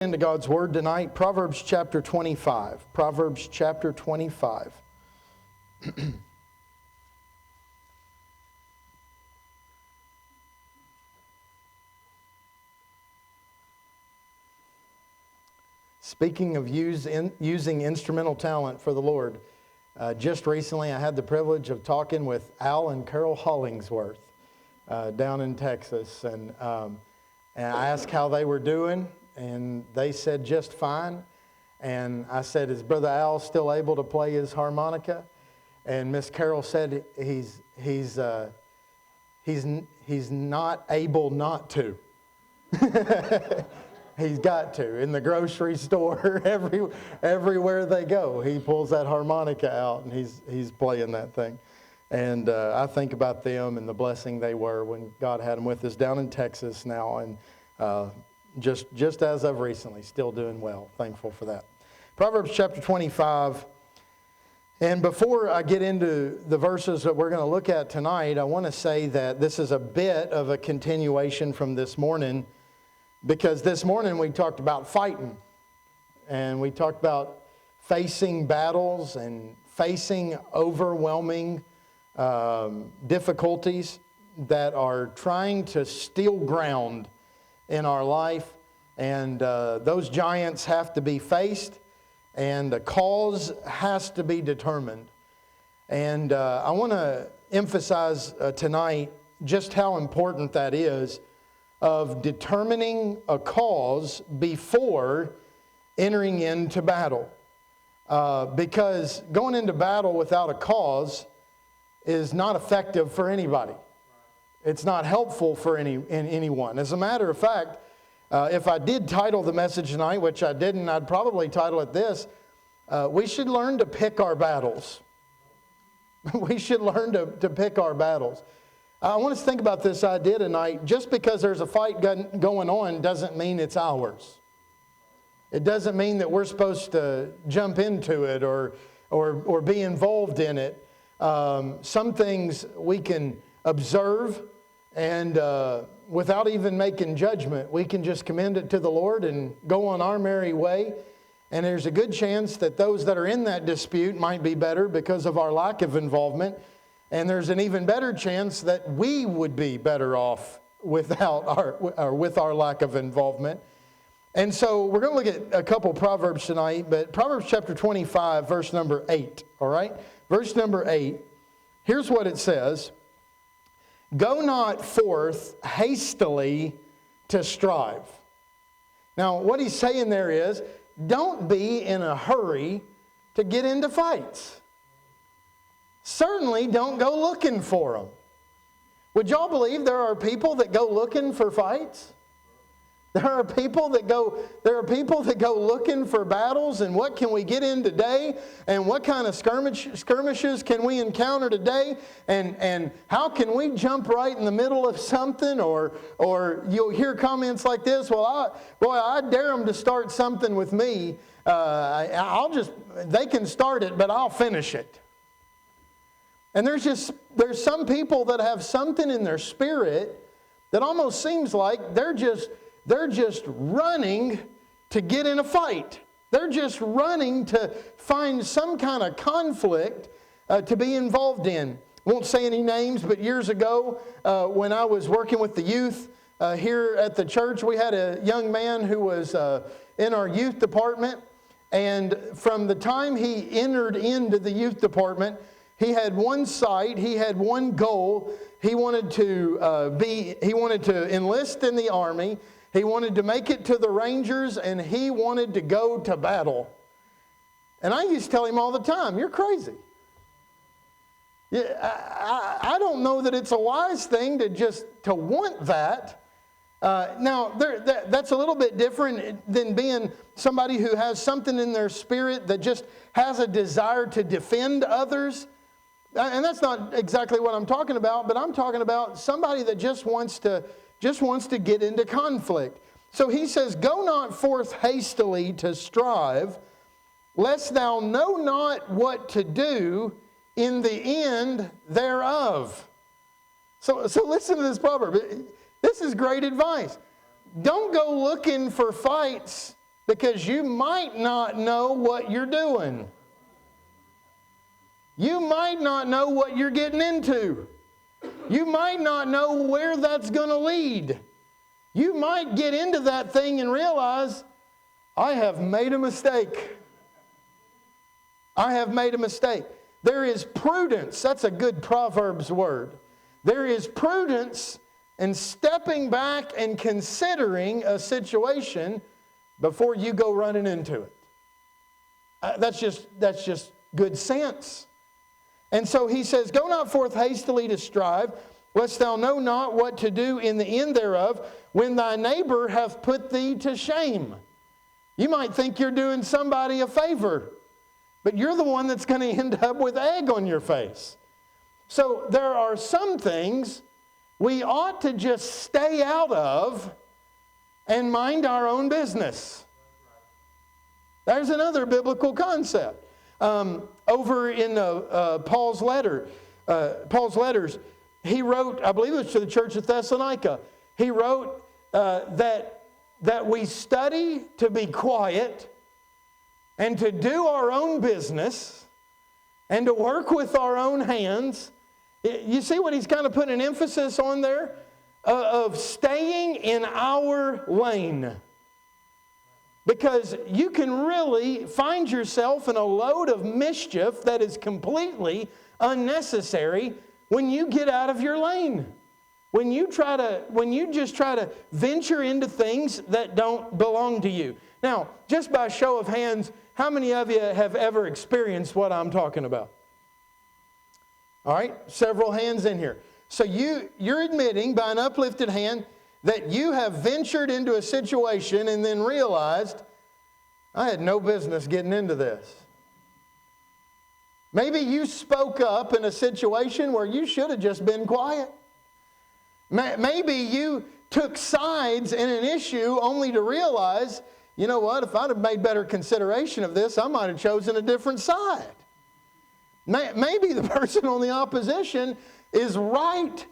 Into God's Word tonight, Proverbs chapter 25. Proverbs chapter 25. Speaking of using instrumental talent for the Lord, just recently I had the privilege of talking with Al and Carol Hollingsworth down in Texas, and I asked how they were doing. And they said just fine. And I said, is Brother Al still able to play his harmonica? And Miss Carol said he's not able not to. He's got to. In the grocery store, everywhere they go, he pulls that harmonica out and he's playing that thing. And I think about them and the blessing they were when God had them with us down in Texas now, and just as of recently, still doing well. Thankful for that. Proverbs chapter 25. And before I get into the verses that we're going to look at tonight, I want to say that this is a bit of a continuation from this morning, because this morning we talked about fighting. And we talked about facing battles and facing overwhelming difficulties that are trying to steal ground in our life, and those giants have to be faced, and a cause has to be determined. And I want to emphasize tonight just how important that is, of determining a cause before entering into battle. Because going into battle without a cause is not effective for anybody. It's not helpful for anyone. As a matter of fact, if I did title the message tonight, which I didn't, I'd probably title it this: we should learn to pick our battles. We should learn to pick our battles. I want us to think about this idea tonight. Just because there's a fight going on doesn't mean it's ours. It doesn't mean that we're supposed to jump into it or be involved in it. Some things we can observe, and without even making judgment, we can just commend it to the Lord and go on our merry way. And there's a good chance that those that are in that dispute might be better because of our lack of involvement. And there's an even better chance that we would be better off with our lack of involvement. And so we're going to look at a couple Proverbs tonight, but Proverbs chapter 25, verse number 8, all right? Verse number 8, here's what it says: "Go not forth hastily to strive." Now, what he's saying there is, don't be in a hurry to get into fights. Certainly don't go looking for them. Would y'all believe there are people that go looking for fights? There are people that go looking for battles, and what can we get in today, and what kind of skirmishes can we encounter today, and how can we jump right in the middle of something, or you'll hear comments like this: well, I dare them to start something with me. They can start it, but I'll finish it. And there's some people that have something in their spirit that almost seems like they're just running to get in a fight. They're just running to find some kind of conflict to be involved in. I won't say any names, but years ago, when I was working with the youth here at the church, we had a young man who was in our youth department. And from the time he entered into the youth department, he had one sight, he had one goal. He wanted to enlist in the Army. He wanted to make it to the Rangers, and he wanted to go to battle. And I used to tell him all the time, "You're crazy." I don't know that it's a wise thing to want that. Now, that's a little bit different than being somebody who has something in their spirit that just has a desire to defend others. And that's not exactly what I'm talking about, but I'm talking about somebody that just wants to get into conflict. So he says, "Go not forth hastily to strive, lest thou know not what to do in the end thereof." So listen to this proverb. This is great advice. Don't go looking for fights because you might not know what you're doing. You might not know what you're getting into. You might not know where that's going to lead. You might get into that thing and realize, I have made a mistake. I have made a mistake. There is prudence. That's a good Proverbs word. There is prudence in stepping back and considering a situation before you go running into it. That's just good sense. And so he says, go not forth hastily to strive, lest thou know not what to do in the end thereof, when thy neighbor hath put thee to shame. You might think you're doing somebody a favor, but you're the one that's going to end up with egg on your face. So there are some things we ought to just stay out of and mind our own business. There's another biblical concept. Over in Paul's letters, he wrote, I believe it was to the church of Thessalonica, he wrote that we study to be quiet and to do our own business and to work with our own hands. You see what he's kind of putting an emphasis on there? Of staying in our lane. Because you can really find yourself in a load of mischief that is completely unnecessary when you get out of your lane. When you just try to venture into things that don't belong to you. Now, just by show of hands, how many of you have ever experienced what I'm talking about? All right, several hands in here. So you're admitting by an uplifted hand that you have ventured into a situation and then realized, I had no business getting into this. Maybe you spoke up in a situation where you should have just been quiet. Maybe you took sides in an issue only to realize, you know what, if I'd have made better consideration of this, I might have chosen a different side. Maybe the person on the opposition is right,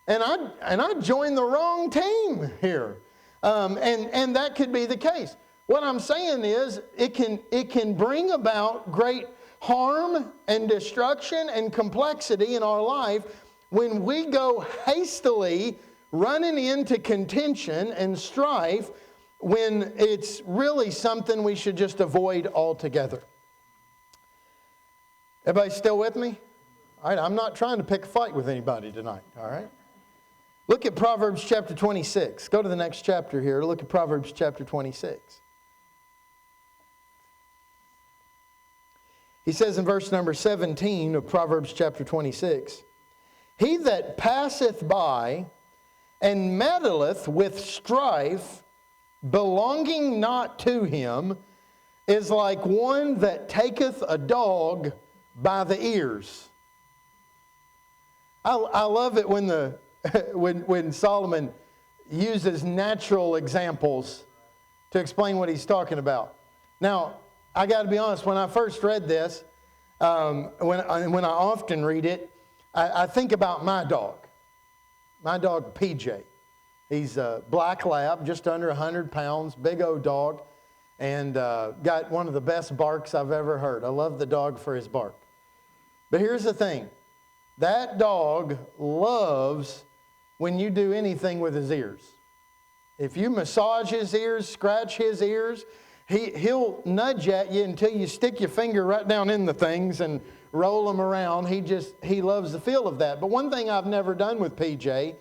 and I joined the wrong team here. And that could be the case. What I'm saying is it can bring about great harm and destruction and complexity in our life when we go hastily running into contention and strife when it's really something we should just avoid altogether. Everybody still with me? All right, I'm not trying to pick a fight with anybody tonight, all right? Look at Proverbs chapter 26. Go to the next chapter here. Look at Proverbs chapter 26. He says in verse number 17 of Proverbs chapter 26, he that passeth by and meddleth with strife belonging not to him is like one that taketh a dog by the ears. I love it when when Solomon uses natural examples to explain what he's talking about. Now, I got to be honest, when I first read this, when I often read it, I think about my dog PJ. He's a black lab, just under 100 pounds, big old dog, and got one of the best barks I've ever heard. I love the dog for his bark. But here's the thing. That dog loves when you do anything with his ears. If you massage his ears, scratch his ears, he'll nudge at you until you stick your finger right down in the things and roll them around. He loves the feel of that. But one thing I've never done with PJ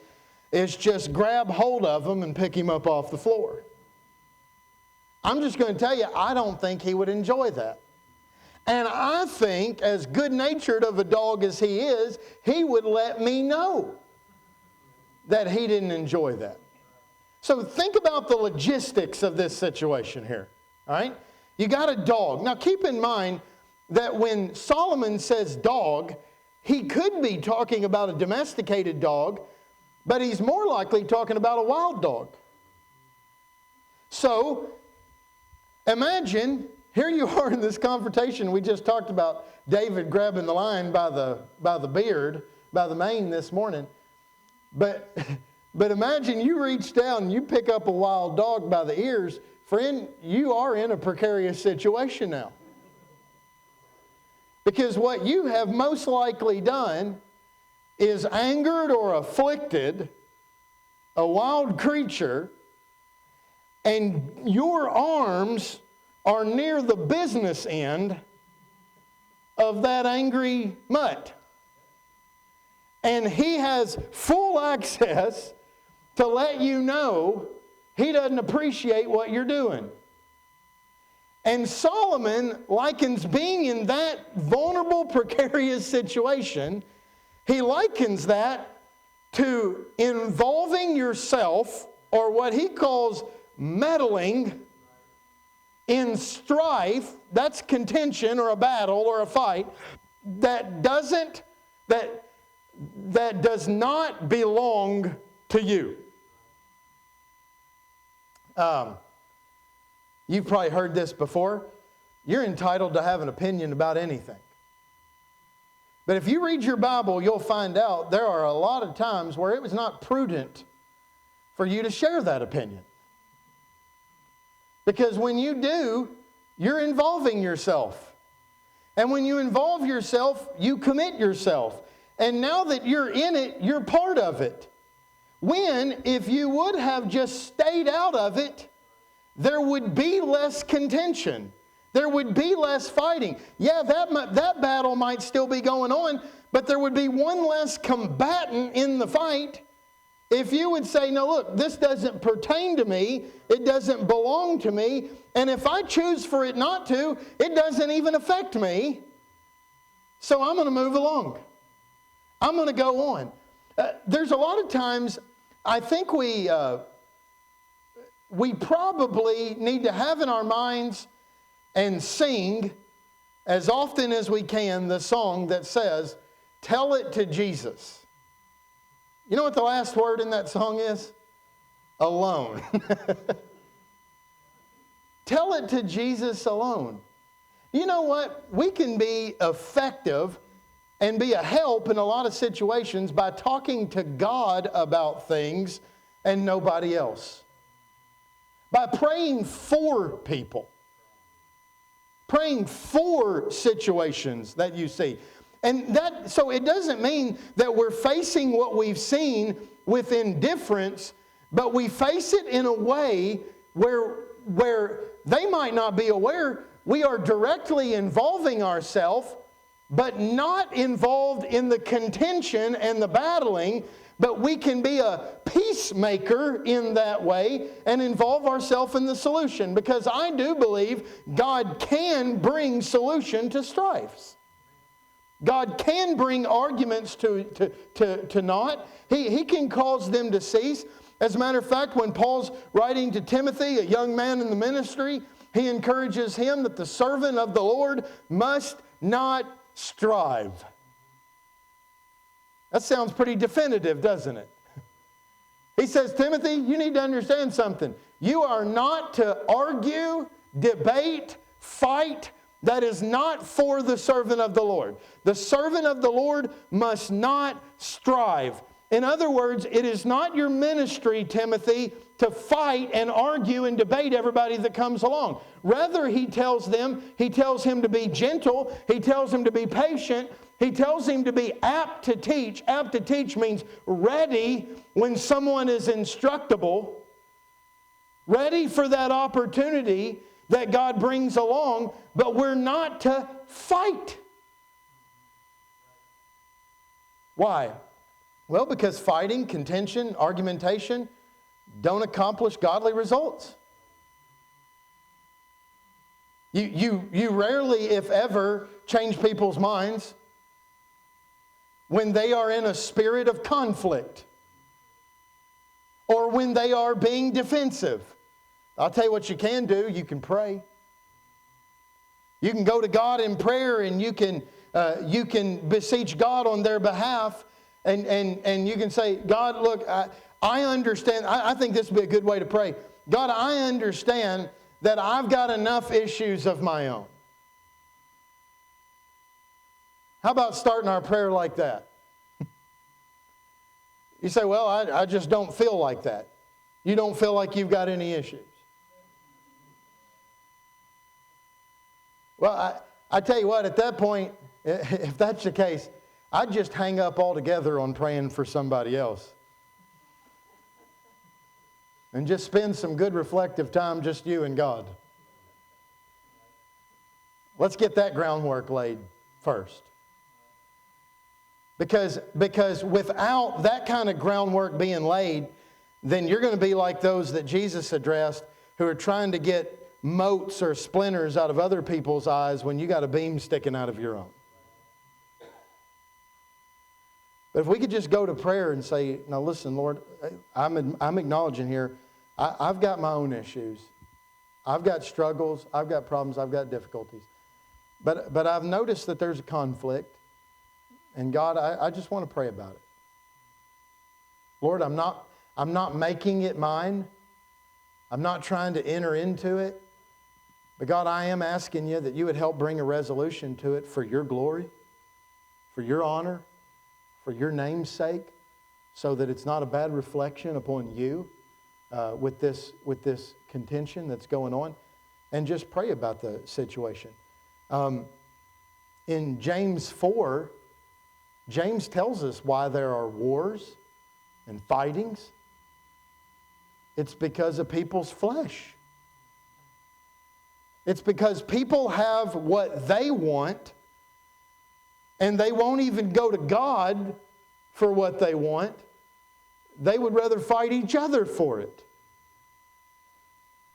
is just grab hold of him and pick him up off the floor. I'm just going to tell you, I don't think he would enjoy that. And I think, as good-natured of a dog as he is, he would let me know that he didn't enjoy that. So think about the logistics of this situation here. All right? You got a dog. Now keep in mind that when Solomon says dog, he could be talking about a domesticated dog, but he's more likely talking about a wild dog. So imagine, here you are in this confrontation. We just talked about David grabbing the lion by the beard, by the mane this morning. But imagine you reach down and you pick up a wild dog by the ears. friend, you are in a precarious situation now. Because what you have most likely done is angered or afflicted a wild creature, and your arms are near the business end of that angry mutt. And he has full access to let you know he doesn't appreciate what you're doing. And Solomon likens being in that vulnerable, precarious situation, he likens that to involving yourself, or what he calls meddling, in strife. That's contention or a battle or a fight that does not belong to you. You've probably heard this before. You're entitled to have an opinion about anything. But if you read your Bible, you'll find out there are a lot of times where it was not prudent for you to share that opinion. Because when you do, you're involving yourself. And when you involve yourself, you commit yourself. And now that you're in it, you're part of it. When, if you would have just stayed out of it, there would be less contention. There would be less fighting. Yeah, that battle might still be going on, but there would be one less combatant in the fight. If you would say, no, look, this doesn't pertain to me, it doesn't belong to me, and if I choose for it not to, it doesn't even affect me, so I'm going to move along. I'm going to go on. There's a lot of times, I think we probably need to have in our minds and sing as often as we can the song that says, "Tell it to Jesus." You know what the last word in that song is? Alone. Tell it to Jesus alone. You know what? We can be effective and be a help in a lot of situations by talking to God about things and nobody else. By praying for people. Praying for situations that you see. And so it doesn't mean that we're facing what we've seen with indifference, but we face it in a way where they might not be aware we are directly involving ourselves, but not involved in the contention and the battling, but we can be a peacemaker in that way and involve ourselves in the solution. Because I do believe God can bring solution to strifes. God can bring arguments to naught. He can cause them to cease. As a matter of fact, when Paul's writing to Timothy, a young man in the ministry, he encourages him that the servant of the Lord must not strive. That sounds pretty definitive, doesn't it? He says, Timothy, you need to understand something. You are not to argue, debate, fight. That is not for the servant of the Lord. The servant of the Lord must not strive. In other words, it is not your ministry, Timothy, to fight and argue and debate everybody that comes along. Rather, he tells him to be gentle. He tells him to be patient. He tells him to be apt to teach. Apt to teach means ready when someone is instructable. Ready for that opportunity that God brings along, but we're not to fight. Why? Well, because fighting, contention, argumentation don't accomplish godly results. You rarely, if ever, change people's minds when they are in a spirit of conflict or when they are being defensive. I'll tell you what you can do. You can pray. You can go to God in prayer and you can beseech God on their behalf and you can say, God, look, I understand. I think this would be a good way to pray. God, I understand that I've got enough issues of my own. How about starting our prayer like that? You say, well, I just don't feel like that. You don't feel like you've got any issues. Well, I tell you what, at that point, if that's the case, I'd just hang up altogether on praying for somebody else. And just spend some good reflective time, just you and God. Let's get that groundwork laid first. Because without that kind of groundwork being laid, then you're going to be like those that Jesus addressed who are trying to get motes or splinters out of other people's eyes when you got a beam sticking out of your own. But if we could just go to prayer and say, now listen, Lord, I'm acknowledging here, I've got my own issues. I've got struggles, I've got problems, I've got difficulties. But I've noticed that there's a conflict. And God, I just want to pray about it. Lord, I'm not making it mine. I'm not trying to enter into it. But God, I am asking you that you would help bring a resolution to it for your glory, for your honor, for your name's sake, so that it's not a bad reflection upon you with this contention that's going on. And just pray about the situation. In James 4, James tells us why there are wars and fightings. It's because of people's flesh. It's because people have what they want, and they won't even go to God for what they want. They would rather fight each other for it.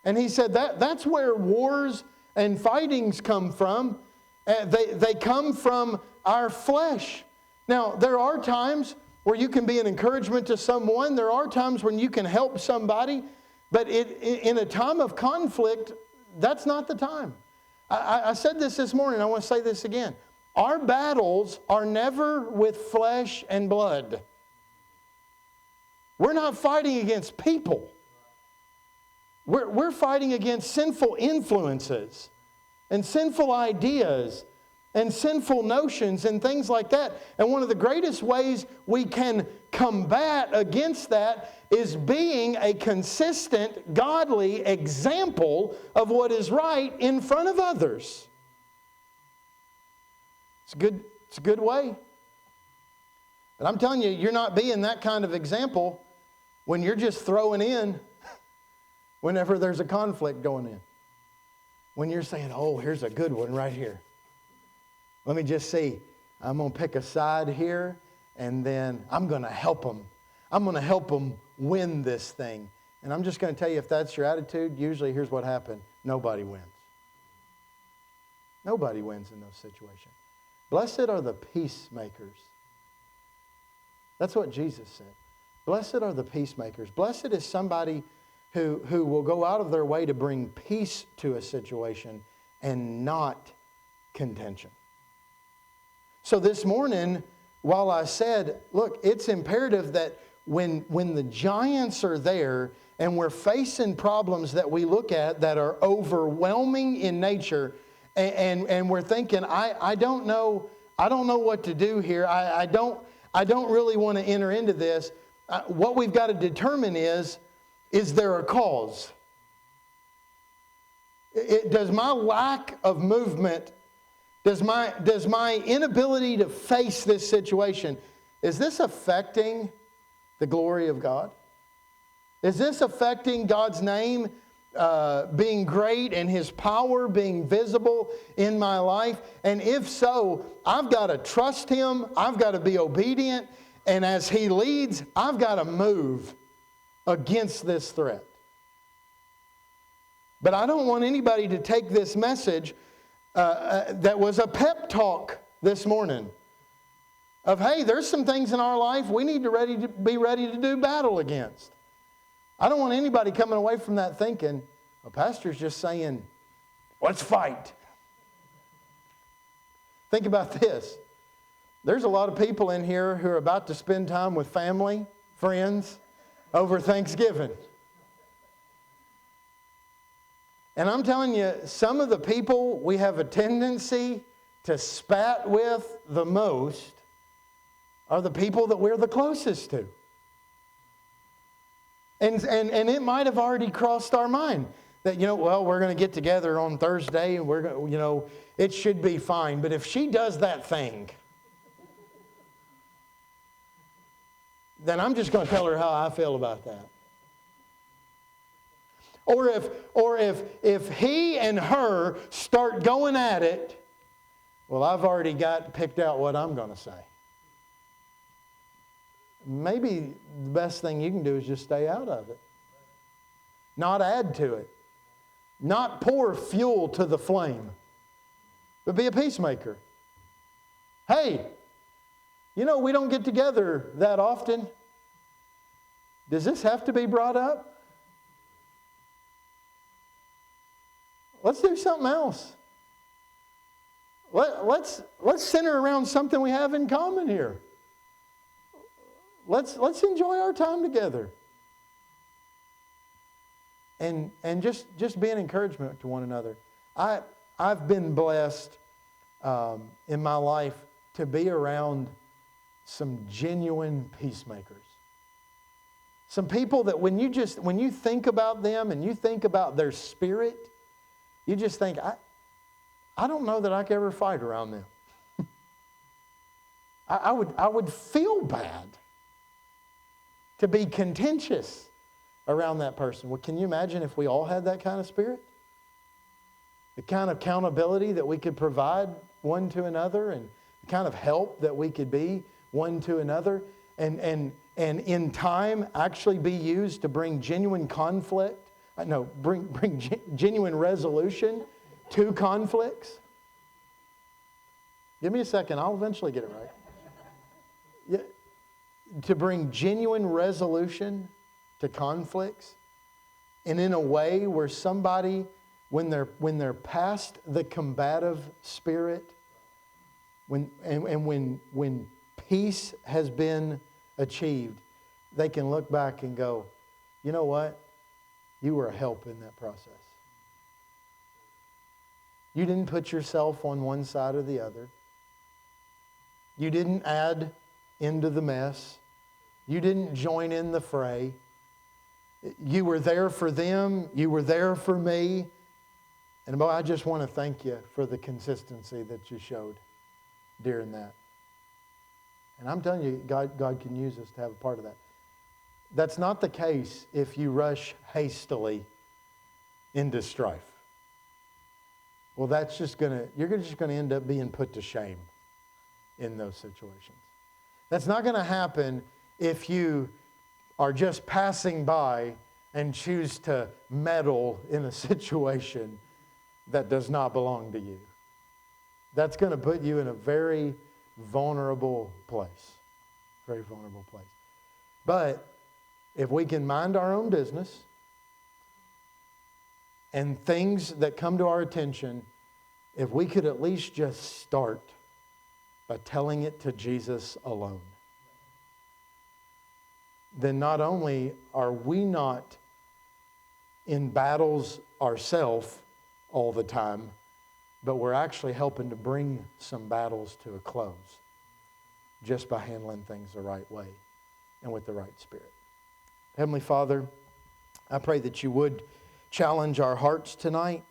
And he said that's where wars and fightings come from. They come from our flesh. Now, there are times where you can be an encouragement to someone. There are times when you can help somebody. But in a time of conflict, that's not the time. I said this morning. I want to say this again. Our battles are never with flesh and blood. We're not fighting against people. We're fighting against sinful influences and sinful ideas and sinful notions and things like that. And one of the greatest ways we can combat against that is being a consistent, godly example of what is right in front of others. It's a good way. But I'm telling you, you're not being that kind of example when you're just throwing in whenever there's a conflict going in. When you're saying, oh, here's a good one right here. Let me just see. I'm going to pick a side here, and then I'm going to help them. I'm going to help them win this thing. And I'm just going to tell you, if that's your attitude, usually here's what happened. Nobody wins. Nobody wins in those situations. Blessed are the peacemakers. That's what Jesus said. Blessed are the peacemakers. Blessed is somebody who will go out of their way to bring peace to a situation and not contention. So this morning, while I said, look, it's imperative that when the giants are there and we're facing problems that we look at that are overwhelming in nature, and we're thinking, I don't know what to do here. I don't really want to enter into this. What we've got to determine is there a cause? Does my lack of movement, does my inability to face this situation, is this affecting the glory of God? Is this affecting God's name being great and His power being visible in my life? And if so, I've got to trust Him. I've got to be obedient. And as He leads, I've got to move against this threat. But I don't want anybody to take this message that was a pep talk this morning of, hey, there's some things in our life we need to be ready to do battle against. I don't want anybody coming away from that thinking, a pastor's just saying, let's fight. Think about this. There's a lot of people in here who are about to spend time with family, friends, over Thanksgiving. And I'm telling you, some of the people we have a tendency to spat with the most are the people that we're the closest to. And it might have already crossed our mind. That, well, we're going to get together on Thursday and we're going to, it should be fine. But if she does that thing, then I'm just going to tell her how I feel about that. Or if he and her start going at it, well, I've already got picked out what I'm going to say. Maybe the best thing you can do is just stay out of it. Not add to it. Not pour fuel to the flame. But be a peacemaker. Hey, we don't get together that often. Does this have to be brought up? Let's do something else. Let's center around something we have in common here. Let's enjoy our time together. And just be an encouragement to one another. I've been blessed in my life to be around some genuine peacemakers. Some people that when you think about them and you think about their spirit, you just think, I don't know that I could ever fight around them. I would feel bad to be contentious around that person. Well, can you imagine if we all had that kind of spirit? The kind of accountability that we could provide one to another, and the kind of help that we could be one to another, and in time actually be used to bring genuine conflict. Bring genuine resolution to conflicts. Give me a second, I'll eventually get it right. Yeah, to bring genuine resolution to conflicts, and in a way where somebody, when they're past the combative spirit, when peace has been achieved, they can look back and go, you know what? You were a help in that process. You didn't put yourself on one side or the other. You didn't add into the mess. You didn't join in the fray. You were there for them. You were there for me. And boy, I just want to thank you for the consistency that you showed during that. And I'm telling you, God can use us to have a part of that. That's not the case if you rush hastily into strife. Well, you're just going to end up being put to shame in those situations. That's not going to happen if you are just passing by and choose to meddle in a situation that does not belong to you. That's going to put you in a very vulnerable place. Very vulnerable place. But if we can mind our own business and things that come to our attention, if we could at least just start by telling it to Jesus alone, then not only are we not in battles ourselves all the time, but we're actually helping to bring some battles to a close just by handling things the right way and with the right spirit. Heavenly Father, I pray that you would challenge our hearts tonight.